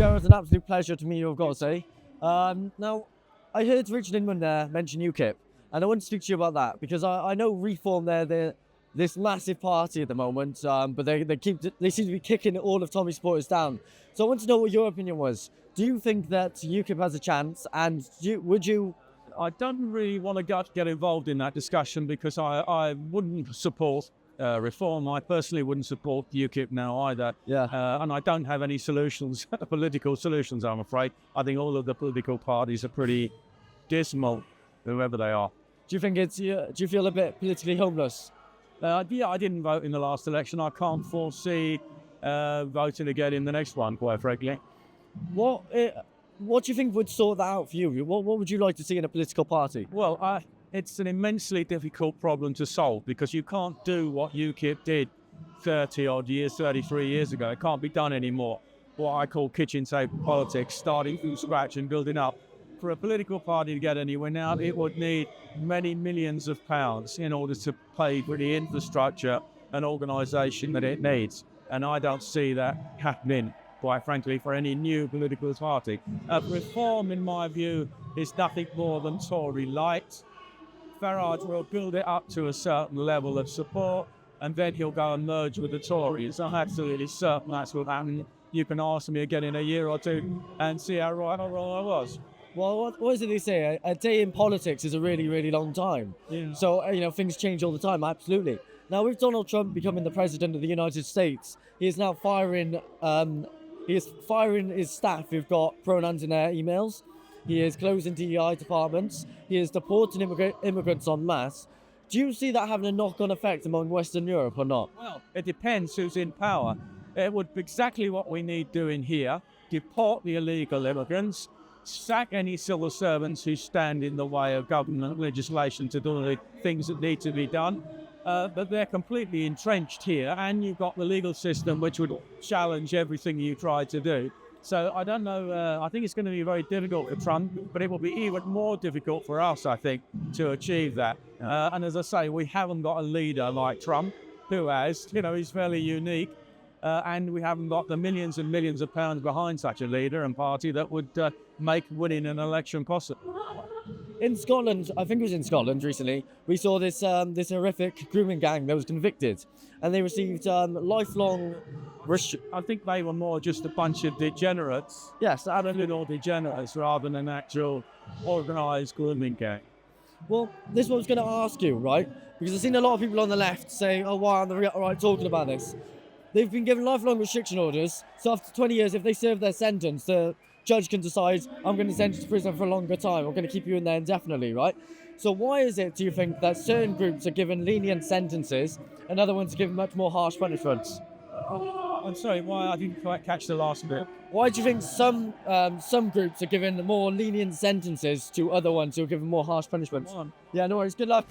Gerard, it's an absolute pleasure to meet you, I've got to say. Now, I heard Richard Inman there mention UKIP, and I want to speak to you about that, because I know Reform, they're this massive party at the moment, but they seem to be kicking all of Tommy's supporters down. So I want to know what your opinion was. Do you think that UKIP has a chance, and would you... I don't really want to get involved in that discussion because I wouldn't support Reform. I personally wouldn't support UKIP now either. Yeah. And I don't have any solutions, political solutions, I'm afraid. I think all of the political parties are pretty dismal, whoever they are. Do you think do you feel a bit politically homeless? Yeah, I didn't vote in the last election. I can't foresee voting again in the next one, quite frankly. What do you think would sort that out for you? What would you like to see in a political party? Well, it's an immensely difficult problem to solve because you can't do what UKIP did 33 years ago. It can't be done anymore. What I call kitchen table politics, starting from scratch and building up. For a political party to get anywhere now, it would need many millions of pounds in order to pay for the infrastructure and organisation that it needs. And I don't see that happening, quite frankly, for any new political party. Reform, in my view, is nothing more than Tory light. Farage will build it up to a certain level of support, and then he'll go and merge with the Tories. I'm absolutely certain that's what happened. You can ask me again in a year or two and see how right or wrong I was. Well, what is it they say? A day in politics is a really, really long time. Yeah. So, things change all the time, absolutely. Now, with Donald Trump becoming the president of the United States, he is now firing his staff who've got pronouns in their emails. He is closing DEI departments. He is deporting immigrants en masse. Do you see that having a knock-on effect among Western Europe or not? Well, it depends who's in power. It would be exactly what we need doing here. Deport the illegal immigrants, sack any civil servants who stand in the way of government legislation to do the things that need to be done. But they're completely entrenched here, and you've got the legal system which would challenge everything you try to do. So I don't know, I think it's going to be very difficult for Trump, but it will be even more difficult for us, I think, to achieve that. And as I say, we haven't got a leader like Trump, who has, he's fairly unique. And we haven't got the millions and millions of pounds behind such a leader and party that would make winning an election possible. In Scotland, I think it was in Scotland recently, we saw this horrific grooming gang that was convicted, and they received lifelong I think they were more just a bunch of degenerates. Yes, little degenerates rather than an actual organised grooming gang. Well, this is what I was going to ask you, right? Because I've seen a lot of people on the left saying, oh, why aren't the right talking about this? They've been given lifelong restriction orders, so after 20 years, if they serve their sentence, the judge can decide, I'm going to send you to prison for a longer time, I'm going to keep you in there indefinitely, right? So why is it, do you think, that certain groups are given lenient sentences and other ones are given much more harsh punishments? I'm sorry, why? I didn't quite catch the last bit. Why do you think some groups are given more lenient sentences to other ones who are given more harsh punishments? Come on. Yeah, no worries, good luck.